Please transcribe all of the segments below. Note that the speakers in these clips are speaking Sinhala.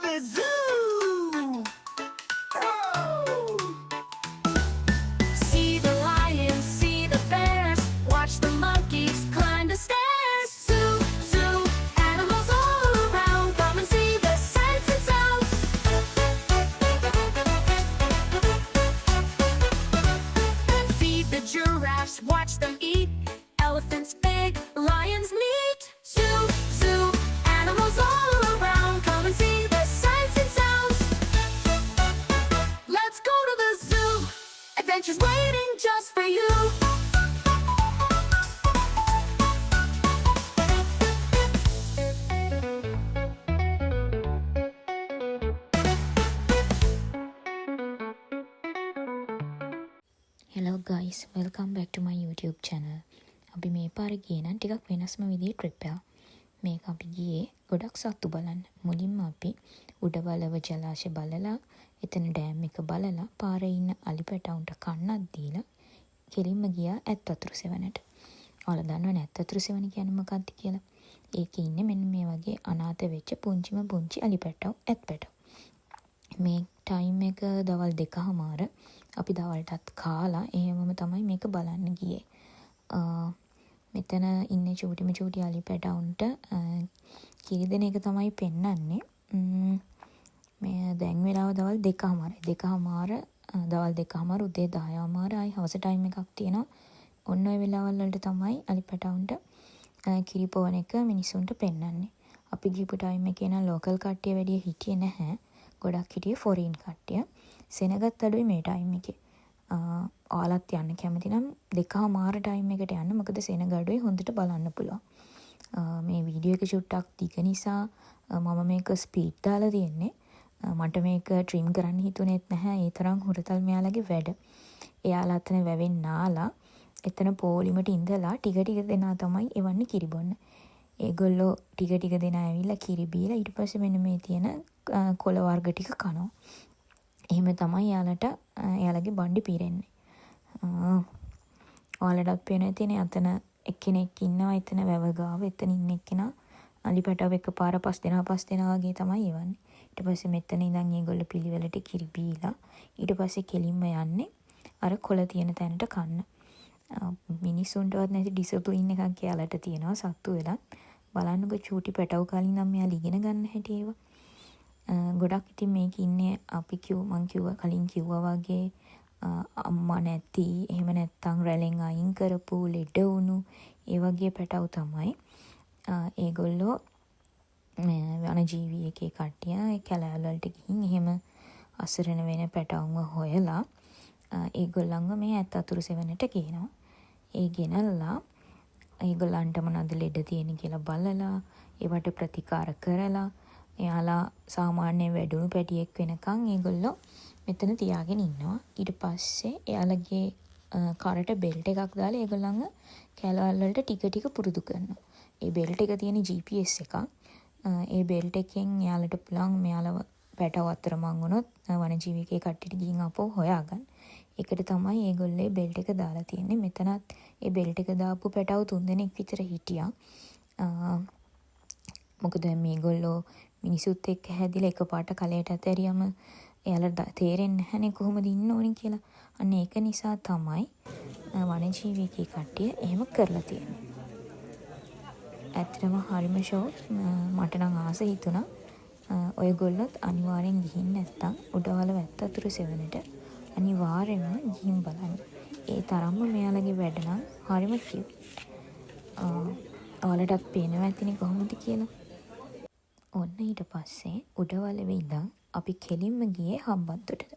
the zoo. See the lions, see the bears, watch the monkeys climb the stairs. Zoo, zoo, animals all around, come and see the sights and sounds. Feed the giraffes, watch them eat, elephants big, lions neat. Zoo, zoo, animals all around, come and see the sights and sounds. Let's go to the zoo, adventures waiting just for you. Hello guys, welcome back to my YouTube channel. අපි මේ පාර ගියේ නම් ටිකක් වෙනස්ම විදිහේ ට්‍රිප් එකක්. මේක අපි ගියේ ගොඩක් සත්තු බලන්න. මුලින්ම අපි උඩවලව ජලාශය බලලා, එතන ඩෑම් එක බලලා, පාරේ ඉන්න අලි පැටවුන්ට කන්නක් දීලා කෙලින්ම ගියා ඇත් වතුරු සෙවණට. ඔයාලා දන්නවනේ ඇත් වතුරු සෙවණ කියන්නේ මොකක්ද කියලා? ඒකේ ඉන්නේ මෙන්න මේ වගේ අනාථ වෙච්ච පුංචිම පුංචි අලි පැටව්, ඇත් පැටව්. මේ ටයිම් එක දවල් 2:00 අපි දවල්ටත් කාලා එහෙමම තමයි මේක බලන්න ගියේ. මෙතන ඉන්නේ චූටි අලි පැටවුන්ට කිරි දෙන එක තමයි පෙන්වන්නේ. මේ දැන් වෙලාව දවල් 2:00. දවල් 2:00 උදේ 10:00 ආයි හවස ටයිම් එකක් තියෙනවා. ඔන්න ඔය වෙලාවල් වලට තමයි අලි පැටවුන්ට කිරි පොවන එක මිනිසුන්ට පෙන්වන්නේ. අපි ගිහපු ටයිම් එකේ නම් ලෝකල් කට්ටිය වැඩි හිටියේ නැහැ. ගොඩක් හිටියේ ෆොරින් කට්ටිය. සෙනගත් අඩුයි මේ ටයිම් එකේ. ඔයාලත් යන්න කැමති නම් 2:00 ටයිම් එකට යන්න. මොකද සෙනග අඩුයි, හොඳට බලන්න පුළුවන්. මේ වීඩියෝ එක චුට්ටක් දිග නිසා මම මේක ස්පීඩ් දාලා තියෙන්නේ. මට මේක ට්‍රිම් කරන්න හිතුනේත් නැහැ. ඒ තරම් හුරතල් මෙයාලගේ වැඩ. එයාලා අතන වැවෙන් නාලා එතන පොලිමට ඉඳලා ටික දෙනා තමයි එවන්නේ කිරි බොන්න. ඒගොල්ලෝ ටික දෙනා ඇවිල්ලා කිරි බීලා ඊට පස්සේ මෙන්න මේ තියෙන කොළ වර්ග ටික කනවා. එහෙම තමයි එයාලගේ බණ්ඩි පීරෙන්නේ. ඔයාලටත් පේනවා තියෙන්නේ අතන එක්කෙනෙක් ඉන්නවා එතන වැව ගාව. එතන ඉන්න එක්කෙනා අලි පැටව එකපාර 5 දෙනා වගේ තමයි එවන්නේ. ඊට පස්සේ මෙතන ඉඳන් ඒගොල්ලෝ පිළිවෙලට කිරි බීලා ඊට පස්සේ කෙලින්ම යන්නේ අර කොළ තියෙන තැනට කන්න. මිනිස්සුන්ටවත් නැති ඩිසිප්ලින් එකක් එයාලට තියෙනවා සත්තු වෙලා. බලන්නකො චූටි පැටව කලින් නම් මෙයාලා ඉගෙන ගන්න හැටි ඒවා. ගොඩක් ඉතින් මේක ඉන්නේ මං කලින් කිව්වා වගේ අම්මා නැති, එහෙම නැත්තම් රැලෙන් අයින් කරපු ලෙඩ වුණු ඒ වගේ පැටව තමයි. ඒගොල්ලෝ වනජීවී එකේ කට්ටිය ඒ කැලෑවල වලට ගිහින් එහෙම අසරණ වෙන පැටවුන්ව හොයලා ඒගොල්ලන්ව මේ ඇත් වතුරු සෙවණට ගේනවා. ඒ ගෙනල්ලා ඒගොල්ලන්ට මොනවද ලෙඩ තියෙන කියලා බලලා ඒවට ප්‍රතිකාර කරලා එයාලා සාමාන්‍ය වැඩුණු පැටියෙක් වෙනකන් ඒගොල්ලෝ මෙතන තියාගෙන ඉන්නවා. ඊට පස්සේ එයාලගේ කරට බෙල්ට් එකක් දාලා ඒගොල්ලන්ව කැලවල් වලට ටික පුරුදු කරනවා. ඒ බෙල්ට් එක තියෙන GPS එකක්. ඒ බෙල්ට් එකෙන් එයාලට පුළුවන් මෙයාලව පැටව අතරමං වුණොත් වනජීවිකේ කට්ටියට ගිහින් අපෝ හොයාගන්න. ඒකට තමයි ඒගොල්ලෝ බෙල්ට් එක දාලා තියෙන්නේ. මෙතනත් ඒ බෙල්ට් එක දාපු පැටව 3 දෙනෙක් විතර හිටියා. මොකද මේගොල්ලෝ මිනිසුත් එක්ක හැදිලා එකපාරට කලයට ඇතරියම එයාලට තේරෙන්නේ නැහනේ කොහොමද ඉන්න ඕනේ කියලා. අන්න ඒක නිසා තමයි වනජීවිකේ කට්ටිය එහෙම කරලා තියෙන්නේ. ඇත්තටම හරිම ෂෝක්. මට නම් ආස හිතුණා ඔයගොල්ලොත් අනිවාර්යෙන් ගිහින් නැත්තම් උඩවල වැත් වතුරු සෙවණට අනිවාර්යෙන්ම ගිහින් බලන්න. ඒ තරම්ම මෙයාලගේ වැඩ නම් හරිම කියුට්. ඔයාලටත් පේනවා ඇතිනේ කොහොමද කියලා. ඔන්න ඊට පස්සේ උඩවලවේ ඉඳන් අපි කෙලින්ම ගියේ හම්බන්තොටට.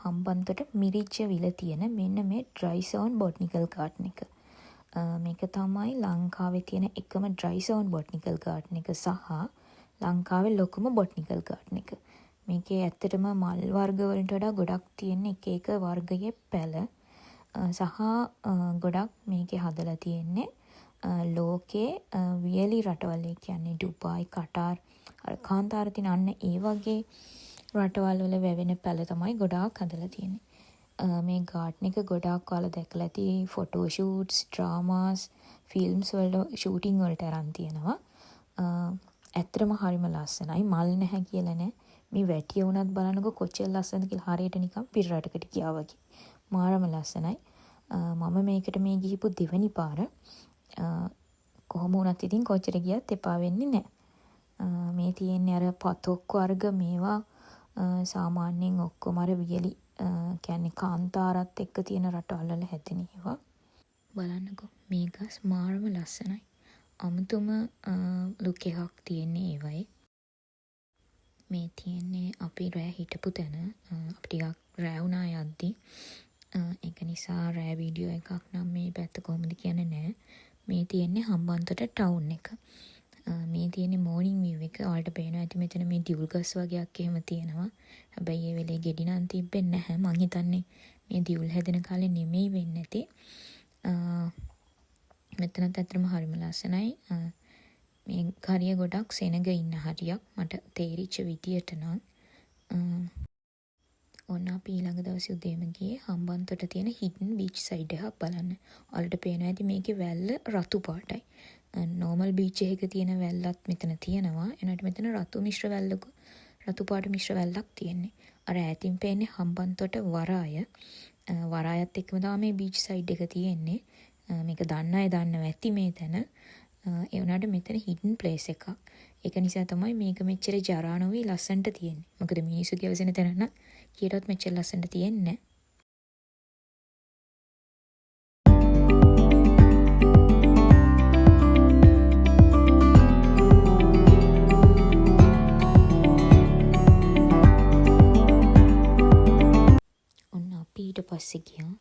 හම්බන්තොට මිරිච්ච විල තියෙන මෙන්න මේ ඩ්‍රයි සෝන් බොටනිකල් ගාඩන් එක. මේක තමයි ලංකාවේ තියෙන එකම ඩ්‍රයි සෝන් බොටනිකල් ගාඩන් එක සහ ලංකාවේ ලොකුම බොටනිකල් ගාඩන් එක. මේකේ ඇත්තටම මල් වර්ග වලට වඩා ගොඩක් තියෙන එක වර්ගයේ පැල සහ ගොඩක් මේකේ හදලා තියෙන්නේ ලෝකේ වියලි රටවල් කියන්නේ ඩුබායි, කටාර්, කාන්තාර තින අන්න ඒ වගේ රටවල් වල වැවෙන පැල තමයි ගොඩාක් හදලා තියෙන්නේ. මේ ගාඩන් එක ගොඩාක් ඔයාලා දැකලා ඇති ෆොටෝ ෂූට්ස්, ඩ්‍රාමාස්, ෆිල්ම්ස් වල ෂූටින් වලට අරන් තියෙනවා. ඇත්තටම හරිම ලස්සනයි. මල් නැහැ කියලා නෑ. මේ වැටිය වුණත් බලනකො කොච්චර ලස්සනද කියලා හරියට නිකන් පිරරටකට ගියා වගේ. මාරම ලස්සනයි. මම මේකට මේ ගිහිපු දෙවනි පාර. කොහොම වුණත් ඉතින් කොච්චර ගියත් එපා වෙන්නේ නැහැ. මේ තියෙන්නේ අර පතොක් වර්ග මේවා සාමාන්‍යයෙන් ඔක්කොම අර වියලි කියන්නේ කාන්තාරත් එක්ක තියෙන රටවල් වල හැදෙන ඒවා. බලන්නකෝ මේ ගස් මාරම ලස්සනයි. අමුතුම ලුක් එකක් තියෙන්නේ ඒවයි. මේ තියෙන්නේ අපි රෑ හිටපු තැන. අපි ටිකක් රෑ වුණා යද්දි. ඒක නිසා රෑ වීඩියෝ එකක් නම් මේ පැත්ත කොහොමද කියන්නේ නැහැ. මේ තියෙන්නේ හම්බන්තොට ටවුන් එක. මේ තියෙන්නේ මෝර්නින් විව් එක. ඔයාලට පේනවා ඇති මෙතන මේ ඩියුල් ගස් වගේක් එහෙම තියෙනවා. හැබැයි ඒ වෙලේ ගෙඩි නම් තිබෙන්නේ නැහැ. මං හිතන්නේ මේ ඩියුල් හැදෙන කාලේ නෙමෙයි වෙන්නේ නැති. මෙතනත් ඇත්තටම හරිම ලස්සනයි. මේ හරිය ගොඩක් සෙනග ඉන්න හරියක් මට තේරිච්ච විදියට නම්. ඔන්න අපි ඊළඟ දවසේ උදේම ගියේ හම්බන්තොට තියෙන හිඩන් බීච් සයිඩ් එකක් බලන්න. ඔයාලට පේනවා ඇති මේකේ වැල්ල රතු පාටයි. නෝමල් බීච් එකක තියෙන වැල්ලත් මෙතන තියෙනවා. එනකොට මෙතන රතු පාට මිශ්‍ර වැල්ලක් තියෙන්නේ. අර ඈතින් පේන්නේ හම්බන්තොට වරාය. වරායත් එක්කම තමයි මේ බීච් සයිඩ් එක තියෙන්නේ. මේක දන්න අය දන්නවා ඇති මේ තැන. ඒ වුණාට මෙතන හිඩන් ප්ලේස් එකක්. ඒක නිසා තමයි මේක මෙච්චර ජරා නොවි ලස්සනට තියෙන්නේ. මොකද මිනිස්සු කියවසෙන තැන නම් කීයටවත් මෙච්චර ලස්සනට තියෙන්නේ නැහැ. ඔන්න අපි ඊට පස්සේ ගියා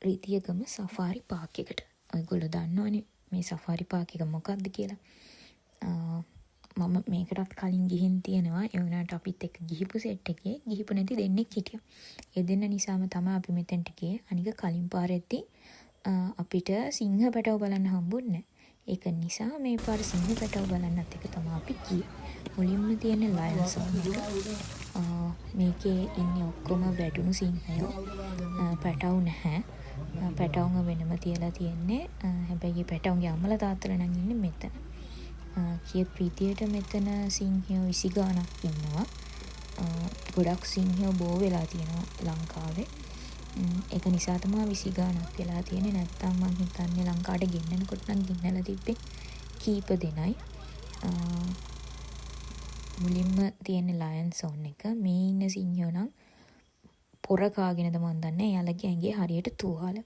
රිදියගම සෆාරි පාක් එකට. ඔයගොල්ලෝ දන්නවනේ මේ සෆාරි පාක් එක මොකක්ද කියලා. මම මේකටත් කලින් ගිහින් තියෙනවා. ඒ වුණාට අපිත් එක්ක ගිහිපු සෙට් එකේ ගිහිපු නැති දෙන්නෙක් හිටියා. ඒ දෙන්න නිසාම තමයි අපි මෙතෙන්ට ගියේ. අනික කලින් පාරෙද්දී අපිට සිංහ පැටව බලන්න හම්බුන්නේ නැහැ. ඒක නිසා මේ පාර සිංහ පැටව බලන්නත් එක තමයි අපි ගියේ. මුලින්ම තියෙන ලයන්ස් එක. මේකේ ඉන්නේ ඔක්කොම වැඩුණු සිංහයෝ. පැටව නැහැ. පැටවුන්ව වෙනම තියලා තියෙන්නේ. හැබැයි මේ පැටවුන්ගේ අම්මලා තාත්තලා නම් ඉන්නේ මෙතන. කියපු විදියට මෙතන සිංහයෝ 20 ගාණක් ඉන්නවා. ගොඩක් සිංහයෝ බෝ වෙලා තියෙනවා ලංකාවේ. ඒක නිසා තමයි 20 ගාණක් වෙලා තියෙන්නේ. නැත්තම් මං හිතන්නේ ලංකාවට ගෙන්නනකොට නම් ගෙන්නලා තිබ්බේ කීප දෙනයි. මුලින්ම තියෙන ලයන් සෝන් එක. මේ ඉන්න සිංහයෝ නම් පොර කාගෙනද මන් දන්නේ. එයාලගේ ඇඟේ හරියට තුවාල.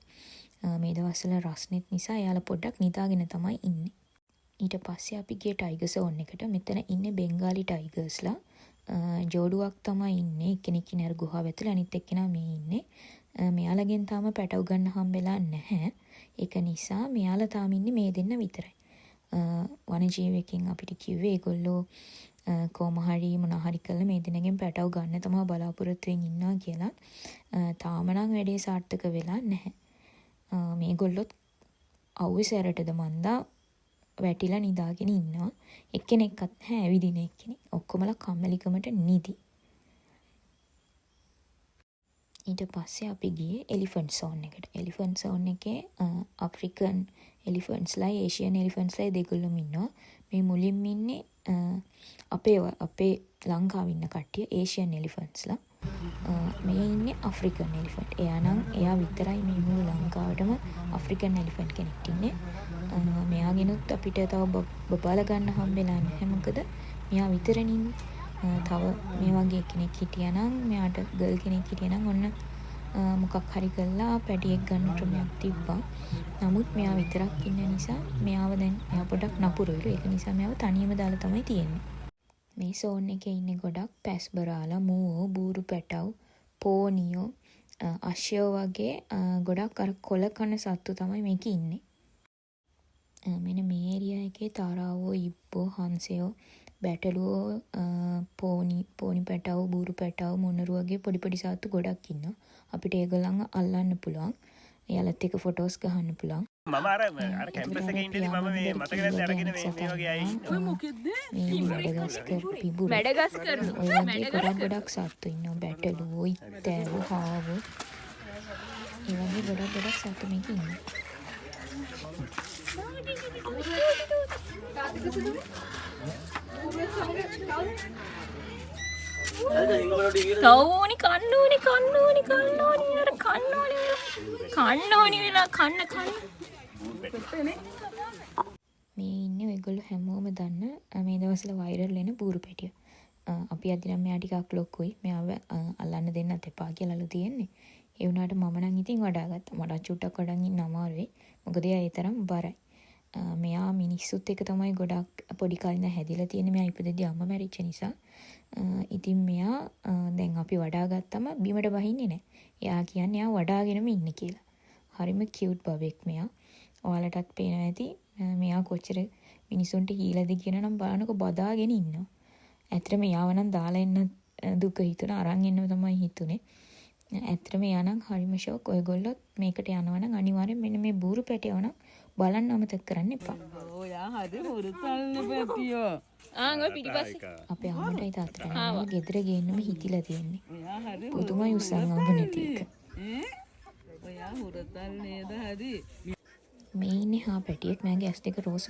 මේ දවස්වල රස්නෙත් නිසා එයාලා පොඩ්ඩක් නිදාගෙන තමයි ඉන්නේ. ඊට පස්සේ අපි ගිය ටයිගර් සෝන් එකට. මෙතන ඉන්නේ බෙන්ගාලි ටයිගර්ස්ලා. ජෝඩුවක් තමයි ඉන්නේ. එක්කෙනෙක් ඉන්නේ අර ගුහාව ඇතුළේ. අනිත් එක්කෙනා මේ ඉන්නේ. මෙයාලගෙන් තාම පැටව ගන්න හම්බෙලා නැහැ. ඒක නිසා මෙයාලා තාම ඉන්නේ මේ දෙන්න විතරයි. වනජීවකෙන් අපිට කිව්වේ ඒගොල්ලෝ කොහොම හරි මොනවා හරි කළා මේ දෙනගෙන් පැටව ගන්න තමයි බලාපොරොත්තු වෙමින් ඉන්නවා කියලා. තාම නම් වැඩේ සාර්ථක වෙලා නැහැ. මේගොල්ලොත් අවුවේ සැරටද මන්දා වැටිලා නිදාගෙන ඉන්නවා. එක්කෙනෙක්වත් නැහැ ඇවිදින එක්කෙනෙක්. ඔක්කොමලා කම්මැලිකමට නිදි. ඊට පස්සේ අපි ගියේ එලිෆන්ට් සෝන් එකට. එලිෆන්ට් සෝන් එකේ අප්‍රිකන් එලිෆන්ට්ස්ලා ඒෂියන් එලිෆන්ට්ස්ලා දෙගොල්ලොම ඉන්නවා. මේ මුලින්ම ඉන්නේ අපේ ලංකාවේ ඉන්න කට්ටිය ඒෂියන් එලිෆන්ට්ස්ලා. මේ ඉන්නේ අප්‍රිකන් එලිෆන්ට්. එයා විතරයි මේ මුළු ලංකාවටම අප්‍රිකන් එලිෆන්ට් කෙනෙක් ඉන්නේ. මෙයාගෙනුත් අපිට තව බබාලා ගන්න හම්බෙලා නැහැ. මොකද මෙයා විතරනේ ඉන්නේ. තව මේ වගේ කෙනෙක් හිටියා නම් මෙයාට ගර්ල් කෙනෙක් හිටියා නම් ඔන්න මොකක් හරි කරලා පැටියෙක් ගන්න ක්‍රමයක් තිබ්බා. නමුත් මෙයා විතරක් ඉන්න නිසා මෙයා පොඩක් නපුරුයිලු. ඒක නිසා මෙයාව තනියම දාලා තමයි තියෙන්නේ. මේ සෝන් එකේ ඉන්නේ ගොඩක් පැස්බරාලා, මූවෝ, බූරු පැටව්, පෝනියෝ, අශ්වයෝ වගේ ගොඩක් අර කොළ කන සත්තු තමයි මේකේ ඉන්නේ. මෙන්න මේ ඒරියා එකේ තාරාවෝ, ඉබ්බෝ, හංසයෝ, බැටළුවෝ, පෝනි පැටව්, බූරු පැටව්, මොනරු වගේ පොඩි සත්තු ගොඩක් ඉන්නවා. අපිට ඒගොල්ලන්ව අල්ලන්න පුළුවන්. එයාලත් එක්ක ෆොටෝස් ගහන්න පුළුවන්. මම අර කැම්පස් එකේ ඉඳිදී මම මේ මතක නැද්ද අරගෙන මේ වගේ අය ඉන්නවා. ඔය මොකෙද්ද? මේ මැඩගස්කර් පිබුරු. ඔය වගේ ගොඩක් සත්තු ඉන්නවා. බැටළුවෝ, ඉත්තෑවෝ, හාවෝ. ඒ වගේ ගොඩක් සත්තු මේක ඉන්නවා. කවුනි කන්නෝනි අර කන්නෝනි වෙලා කන්න මේ ඉන්නේ ඔයගොල්ලෝ හැමෝම දන්න මේ දවස්වල වෛරල් වෙන බූරු පැටිය. අපි අද නම් මෙයා ටිකක් ලොකුයි. මෙයාව අල්ලන්න දෙන්නත් එපා කියලාලු තියෙන්නේ. ඒ වුණාට මම නම් ඉතින් වඩා ගත්තා. මට චුට්ටක් වඩන් ඉන්න අමාරුයි. මොකද එයා ඒ තරම් බරයි. මෙයා මිනිස්සුත් එක්ක තමයි ගොඩක් පොඩි කාලේ ඉඳන් හැදිලා තියෙන්නේ. මෙයා ඉපදෙද්දී අම්මා මැරිච්ච නිසා. ඉතින් මෙයා දැන් අපි වඩා ගත්තම බිමට බහින්නේ නැහැ. එයා කියන්නේ එයා වඩාගෙනම ඉන්නේ කියලා. හරිම කියුට් බබෙක් මෙයා. ඔයාලටත් පේනවා ඇති මෙයා කොච්චර මිනිසුන්ට හීලාද කියන නම් බලනකො බදාගෙන ඉන්නවා. ඇත්තටම යාව නම් දාලා එන්න දුක හිතුණා අරන් එන්නම තමයි හිතුනේ. ඇත්තටම යා නම් හරිම ෂොක්. ඔයගොල්ලෝ මේකට යනවා නම් අනිවාර්යෙන් මෙන්න මේ බూరు පැටියව නම් බලන්න අමතක කරන්න එපා. ඔයා හරි හොරතල්නේ පැටියෝ. ඔය පිටිපස්සේ අපේ අම්මටයි තාත්තටයි නම ගෙදර ගේන්නම හිතිලා තියෙන්නේ. ඔයා හරි පුදුමයි උස්සන් අඹ නැති එක. ඔයා හොරතල් නේද හරි. මේ ඉන්නේ හා පැටියෙක්. මගේ ඇස් දෙක රෝස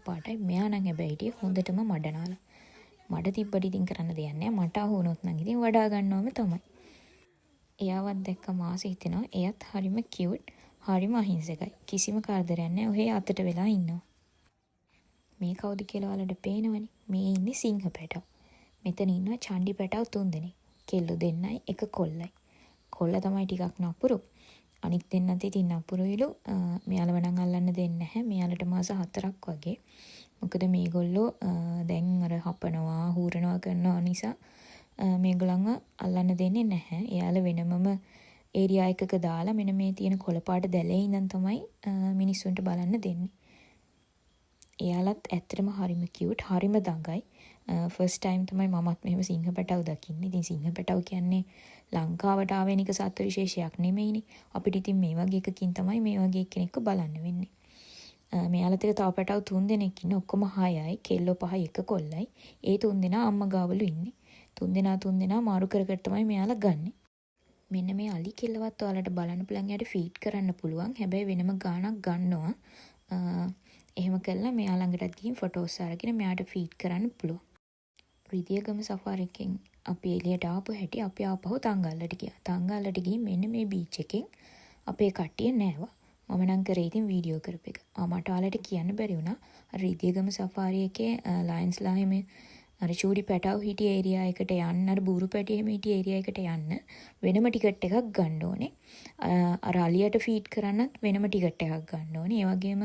පාටයි. මෙයා නම් හැබැයි හිටියේ හොඳටම මඩනාලා. මඩ තිබ්බට ඉතින් කරන්න දෙයක් නැහැ. මට අහු වුණොත් නම් ඉතින් වඩා ගන්නවම තමයි. එයාවත් දැක්ක මාසෙ හිතෙනවා එයත් හරිම කියුට්, හරිම අහිංසකයි. කිසිම කරදරයක් නැහැ. ඔහේ අතට වෙලා ඉන්නවා. මේ කවුද කියලා ඔයාලට පේනවනේ. මේ ඉන්නේ සිංහ පැටව. මෙතන ඉන්නවා චණ්ඩි පැටව 3 දෙනෙක්. කෙල්ලෝ දෙන්නයි එක කොල්ලයි. කොල්ල තමයි ටිකක් නපුරු. අනිත් දෙන්නත් ඉතින් නපුරුයිලු. මෙයාලව නම් අල්ලන්න දෙන්නේ නැහැ. මෙයාලට මාස 4ක් වගේ. මොකද මේගොල්ලෝ දැන් අර හපනවා, හූරනවා කරනවා නිසා මේගොල්ලන්ව අල්ලන්න දෙන්නේ නැහැ. එයාලා වෙනමම ඒරියා එකක දාලා මෙන්න මේ තියෙන කොළපාට දැලේ ඉඳන් තමයි මිනිස්සුන්ට බලන්න දෙන්නේ. එයාලත් ඇත්තටම හරිම කියුට්, හරිම දඟයි. ෆස්ට් ටයිම් තමයි මමත් මෙහෙම සිංහ පැටව දකින්නේ. ඉතින් සිංහ පැටව කියන්නේ ලංකාවට ආවෙනික සත්ත්ව විශේෂයක් නෙමෙයිනේ. අපිට ඉතින් මේ වගේ එකකින් තමයි මේ වගේ කෙනෙක්ව බලන්න වෙන්නේ. මෙයාලත් එක තව පැටව 3 දෙනෙක් ඉන්නේ. ඔක්කොම 6යි. කෙල්ලෝ 5යි එක කොල්ලයි. ඒ 3 දෙනා අම්මා ගාවලු ඉන්නේ. 3 දෙනා මාරු කර කර තමයි මෙයාලා ගන්නෙ. මෙන්න මේ අලි කෙල්ලවත් ඔයාලට බලන්න පුළුවන්. යාට ෆීඩ් කරන්න පුළුවන්. හැබැයි වෙනම ගාණක් ගන්නවා. එහෙම කළා මෙයා ළඟටත් ගිහින් ෆොටෝස් අරගෙන මෙයාට ෆීඩ් කරන්න පුළුවන්. රිදියගම සෆාරි එකෙන් අපි එළියට ආපු හැටි අපි ආපහු තංගල්ලට ගියා. තංගල්ලට ගිහින් මෙන්න මේ බීච් එකෙන් අපේ කට්ටිය නෑවා. මම නම් කරේ ඉතින් වීඩියෝ කරපු එක. මට ඔයාලට කියන්න බැරි වුණා. රිදියගම සෆාරි එකේ ලයන්ස්ලා එහෙම අර චූඩි පැටව හිටිය ඒරියා එකට යන්න, අර බూరు පැටිය එහෙම හිටිය ඒරියා එකට යන්න වෙනම ටිකට් එකක් ගන්න ඕනේ. අර අලියට ෆීඩ් කරන්නත් වෙනම ටිකට් එකක් ගන්න ඕනේ. ඒ වගේම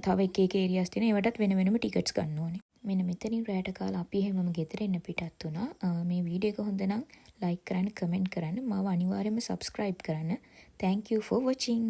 තව එක ඒරියාස් තියෙන ඒවටත් වෙන ටිකට්ස් ගන්න ඕනේ. මෙන්න මෙතනින් රැට කාලා අපි එහෙමම ගෙදර එන්න පිටත් වුණා. මේ වීඩියෝ එක හොඳ නම් ලයික් කරන්න, කමෙන්ට් කරන්න, මාව අනිවාර්යයෙන්ම subscribe කරන්න. Thank you for watching.